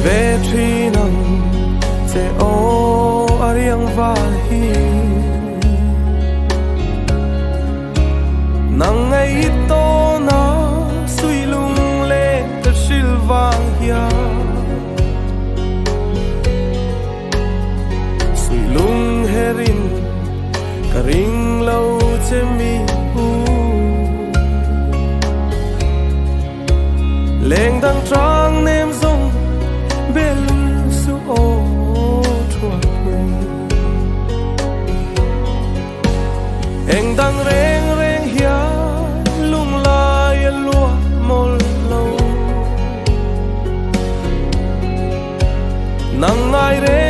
về truy nằm sẽ ô ariang va hi nang ngày to na suy lung le ta silvang hia suy lung herin karing lâu che mi leng dang trang nem zong bel su o thua eng dang reng reng hia lung la ya lua mol lo nang ai re